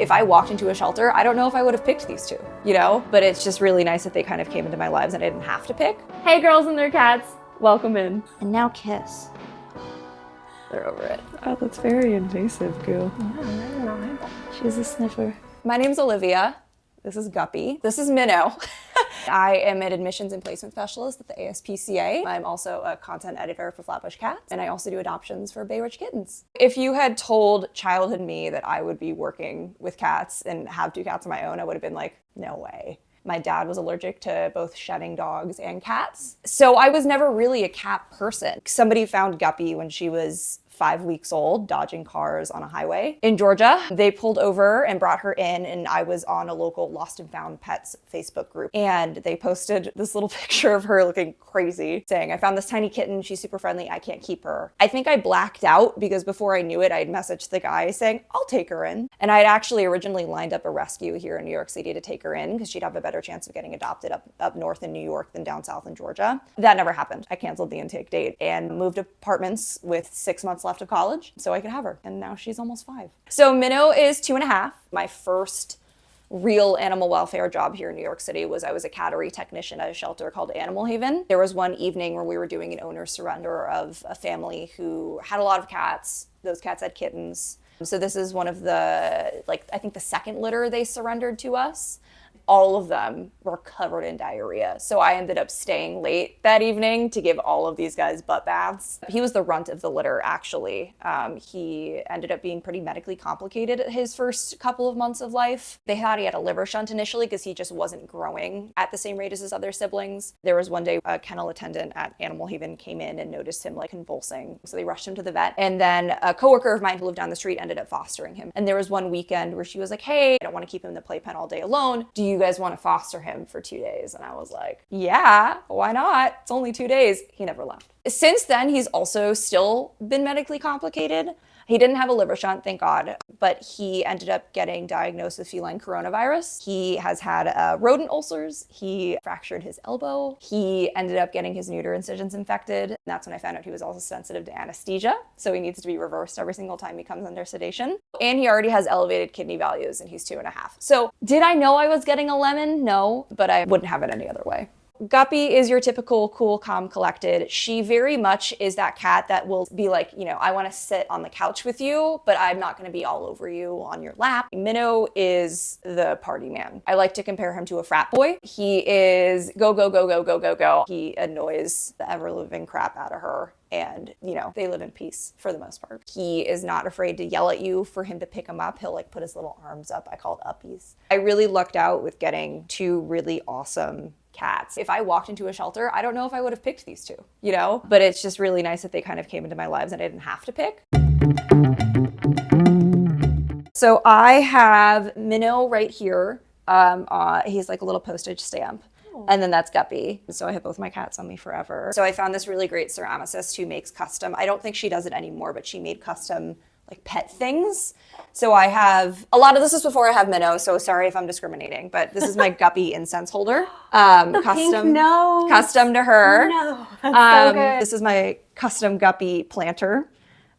If I walked into a shelter, I don't know if I would have picked these two, you know? But it's just really nice that they kind of came into my lives and I didn't have to pick. Hey girls and their cats, welcome in. And now kiss. They're over it. Oh, that's very invasive, Goo. She's a sniffer. My name's Olivia. This is Guppy. This is Minnow. I am an admissions and placement specialist at the ASPCA. I'm also a content editor for Flatbush Cats, and I also do adoptions for Bay Ridge Kittens. If you had told childhood me that I would be working with cats and have two cats of my own, I would have been like, no way. My dad was allergic to both shedding dogs and cats. So I was never really a cat person. Somebody found Guppy when she was 5 weeks old, dodging cars on a highway in Georgia. They pulled over and brought her in, and I was on a local Lost and Found Pets Facebook group. And they posted this little picture of her looking crazy, saying, I found this tiny kitten, she's super friendly, I can't keep her. I think I blacked out because before I knew it, I'd messaged the guy saying, I'll take her in. And I'd actually originally lined up a rescue here in New York City to take her in because she'd have a better chance of getting adopted up north in New York than down south in Georgia. That never happened. I canceled the intake date and moved apartments with 6 months left of college so I could have her. And now she's almost 5. So Minnow is 2.5. My first real animal welfare job here in New York City was I was a cattery technician at a shelter called Animal Haven. There was one evening where we were doing an owner surrender of a family who had a lot of cats. Those cats had kittens. So this is one of the, I think the second litter they surrendered to us. All of them were covered in diarrhea. So I ended up staying late that evening to give all of these guys butt baths. He was the runt of the litter, actually. He ended up being pretty medically complicated his first couple of months of life. They thought he had a liver shunt initially because he just wasn't growing at the same rate as his other siblings. There was one day a kennel attendant at Animal Haven came in and noticed him convulsing. So they rushed him to the vet. And then a coworker of mine who lived down the street ended up fostering him. And there was one weekend where she was like, hey, I don't want to keep him in the playpen all day alone. Do you guys want to foster him for 2 days? And I was like, yeah, why not? It's only 2 days. He never left. Since then, he's also still been medically complicated. He didn't have a liver shunt, thank God, but he ended up getting diagnosed with feline coronavirus. He has had rodent ulcers. He fractured his elbow. He ended up getting his neuter incisions infected. And that's when I found out he was also sensitive to anesthesia. So he needs to be reversed every single time he comes under sedation. And he already has elevated kidney values and he's 2.5. So did I know I was getting a lemon? No, but I wouldn't have it any other way. Guppy is your typical cool, calm, collected. She very much is that cat that will be like, I want to sit on the couch with you, but I'm not going to be all over you on your lap. Minnow is the party man. I like to compare him to a frat boy. He is go, go, go, go, go, go, go. He annoys the ever-living crap out of her. And, they live in peace for the most part. He is not afraid to yell at you for him to pick him up. He'll put his little arms up. I call it uppies. I really lucked out with getting 2 really awesome cats. If I walked into a shelter, I don't know if I would have picked these 2, But it's just really nice that they kind of came into my lives and I didn't have to pick. So I have Minnow right here. He's like a little postage stamp. And then that's Guppy. So I have both my cats on me forever. So I found this really great ceramicist who makes custom, I don't think she does it anymore, but she made custom pet things. So I have, a lot of this is before I have Minnow, so sorry if I'm discriminating, but this is my Guppy incense holder. Custom to her. No, that's so good. This is my custom Guppy planter.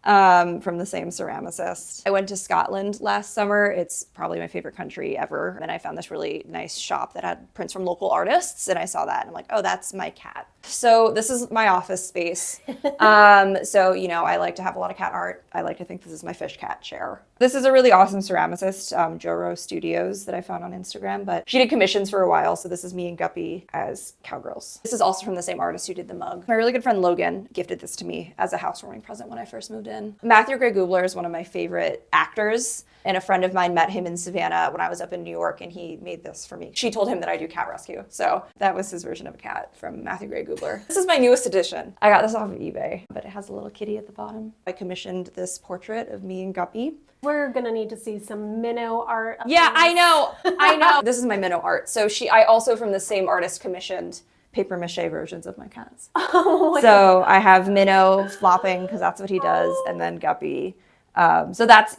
From the same ceramicist. I went to Scotland last summer. It's probably my favorite country ever. And I found this really nice shop that had prints from local artists. And I saw that and I'm like, oh, that's my cat. So this is my office space. So, I like to have a lot of cat art. I like to think this is my fish cat chair. This is a really awesome ceramicist, Joro Studios, that I found on Instagram, but she did commissions for a while. So this is me and Guppy as cowgirls. This is also from the same artist who did the mug. My really good friend Logan gifted this to me as a housewarming present when I first moved in. Matthew Gray Gubler is one of my favorite actors. And a friend of mine met him in Savannah when I was up in New York and he made this for me. She told him that I do cat rescue. So that was his version of a cat from Matthew Gray Gubler. This is my newest edition. I got this off of eBay, but it has a little kitty at the bottom. I commissioned this portrait of me and Guppy. We're gonna need to see some Minnow art. Yeah, I know. This is my Minnow art. So I also from the same artist commissioned paper mache versions of my cats. Oh my so God. I have Minnow flopping because that's what he does, and then Guppy. So that's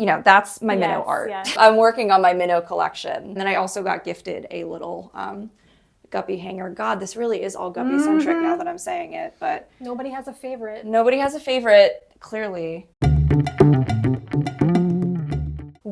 my Minnow art. Yes. I'm working on my Minnow collection. And then I also got gifted a little Guppy hanger. God, this really is all Guppy centric now that I'm saying it, but nobody has a favorite. Nobody has a favorite, clearly.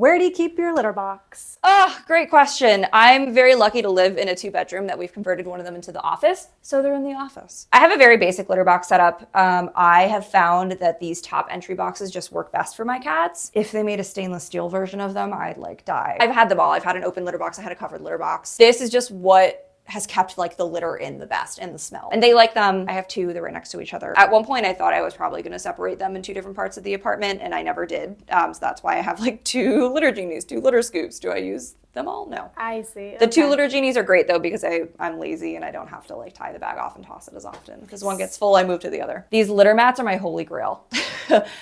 Where do you keep your litter box? Oh, great question. I'm very lucky to live in a 2-bedroom that we've converted one of them into the office, so they're in the office. I have a very basic litter box setup. I have found that these top entry boxes just work best for my cats. If they made a stainless steel version of them, I'd like die. I've had them all. I've had an open litter box. I had a covered litter box. This is just what has kept like the litter in the best and the smell. And they like them. I have 2, they're right next to each other. At one point I thought I was probably gonna separate them in 2 different parts of the apartment and I never did. So that's why I have like 2 litter genies, 2 litter scoops. Do I use them all? No. I see. The 2 litter genies are great though because I'm lazy and I don't have to like tie the bag off and toss it as often. Because one gets full, I move to the other. These litter mats are my holy grail.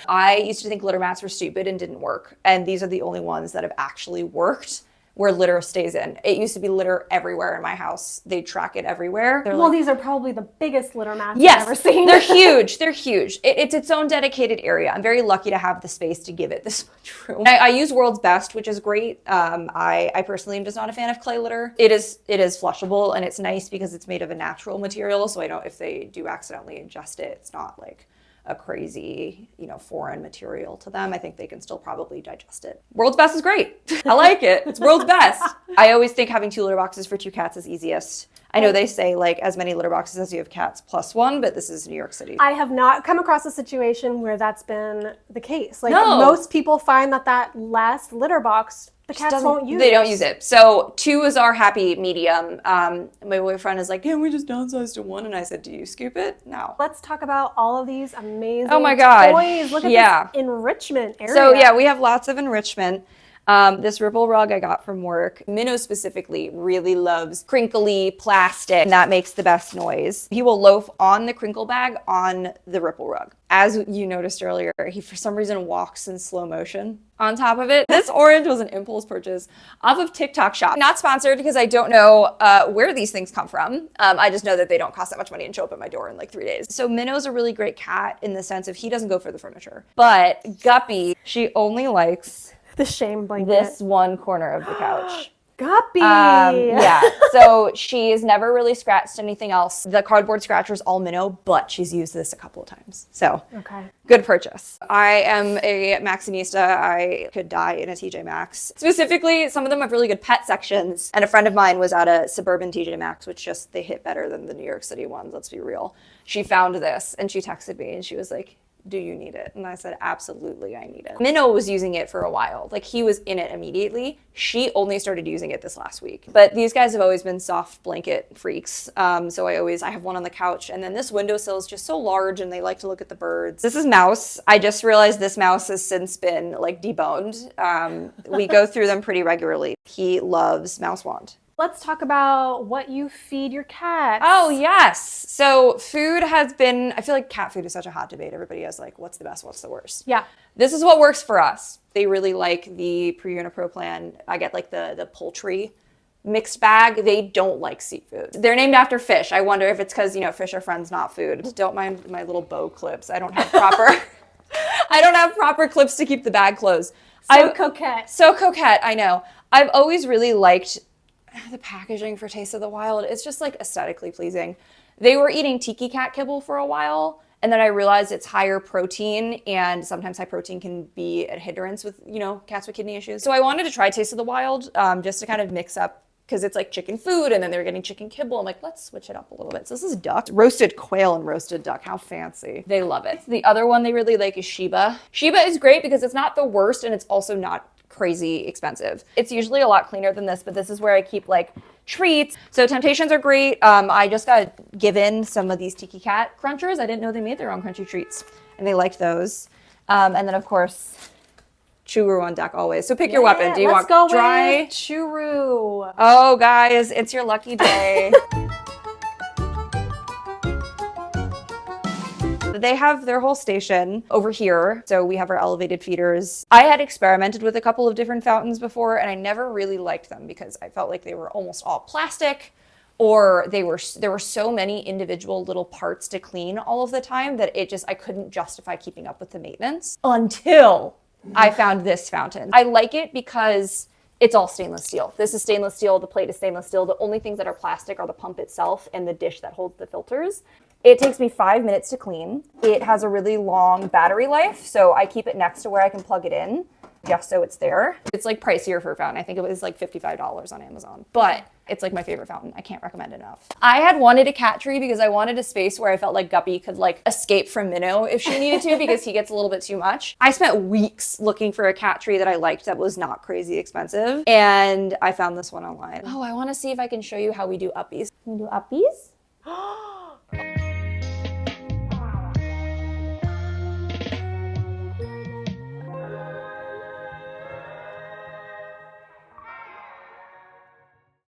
I used to think litter mats were stupid and didn't work. And these are the only ones that have actually worked where litter stays in. It used to be litter everywhere in my house. They track it everywhere. Well, these are probably the biggest litter mats yes, I've ever seen. They're huge. They're huge. It's its own dedicated area. I'm very lucky to have the space to give it this much room. I use World's Best, which is great. I personally am just not a fan of clay litter. It is flushable and it's nice because it's made of a natural material. So I don't, if they do accidentally ingest it, it's not like a crazy, foreign material to them. I think they can still probably digest it. World's Best is great. I like it. It's World's Best. I always think having 2 litter boxes for 2 cats is easiest. I know they say like as many litter boxes as you have cats plus 1, but this is New York City. I have not come across a situation where that's been the case. Like No. most people find that last litter box, the cats won't use it. They don't use it. So 2 is our happy medium. My boyfriend is like, can't we just downsize to 1? And I said, do you scoop it? No. Let's talk about all of these amazing Oh my God. toys. Look at this enrichment area. So yeah, we have lots of enrichment. This Ripple rug I got from work. Minnow specifically really loves crinkly plastic, and that makes the best noise. He will loaf on the crinkle bag on the Ripple rug. As you noticed earlier, he for some reason walks in slow motion on top of it. This orange was an impulse purchase off of TikTok Shop. Not sponsored because I don't know where these things come from. I just know that they don't cost that much money and show up at my door in like 3 days. So Minnow's a really great cat in the sense of he doesn't go for the furniture. But Guppy, she only likes the shame blanket. this one corner of the couch. Guppy! Yeah, so she's never really scratched anything else. The cardboard scratcher is all Minnow, but she's used this a couple of times. So, okay. Good purchase. I am a Maximista. I could die in a TJ Maxx. Specifically, some of them have really good pet sections. And a friend of mine was at a suburban TJ Maxx, which just, they hit better than the New York City ones, let's be real. She found this and she texted me and she was like, do you need it? And I said, absolutely, I need it. Minnow was using it for a while. Like he was in it immediately. She only started using it this last week. But these guys have always been soft blanket freaks. So I have one on the couch. And then this windowsill is just so large and they like to look at the birds. This is Mouse. I just realized this mouse has since been like deboned. We go through them pretty regularly. He loves Mouse Wand. Let's talk about what you feed your cats. Oh, yes. So food has been, I feel like cat food is such a hot debate. Everybody has like, what's the best, what's the worst? Yeah. This is what works for us. They really like the Pre-Unipro plan. I get like the poultry mixed bag. They don't like seafood. They're named after fish. I wonder if it's because, fish are friends, not food. Don't mind my little bow clips. I don't have proper clips to keep the bag closed. Coquette. So coquette, I know. I've always really liked the packaging for Taste of the Wild. It's just like aesthetically pleasing. They were eating tiki cat kibble for a while, and then I realized it's higher protein, and sometimes high protein can be a hindrance with, cats with kidney issues. So I wanted to try Taste of the Wild just to kind of mix up, because it's like chicken food, and then they were getting chicken kibble. I'm like, let's switch it up a little bit. So this is duck. Roasted quail and roasted duck. How fancy. They love it. The other one they really like is Sheba. Sheba is great because it's not the worst, and it's also not crazy expensive. It's usually a lot cleaner than this, but this is where I keep like treats. So Temptations are great. I just got given some of these Tiki Cat crunchers. I didn't know they made their own crunchy treats, and they liked those. And then of course, Churu on deck always. So pick your weapon. Do you want dry? With Churu. Oh guys, it's your lucky day. They have their whole station over here. So we have our elevated feeders. I had experimented with a couple of different fountains before, and I never really liked them because I felt like they were almost all plastic, or there were so many individual little parts to clean all of the time that I couldn't justify keeping up with the maintenance until I found this fountain. I like it because it's all stainless steel. This is stainless steel. The plate is stainless steel. The only things that are plastic are the pump itself and the dish that holds the filters. It takes me 5 minutes to clean. It has a really long battery life, so I keep it next to where I can plug it in. just so it's there. It's like pricier for a fountain. I think it was like $55 on Amazon, but it's like my favorite fountain. I can't recommend it enough. I had wanted a cat tree because I wanted a space where I felt like Guppy could like escape from Minnow if she needed to because he gets a little bit too much. I spent weeks looking for a cat tree that I liked that was not crazy expensive, and I found this one online. Oh, I want to see if I can show you how we do uppies. Can we do uppies?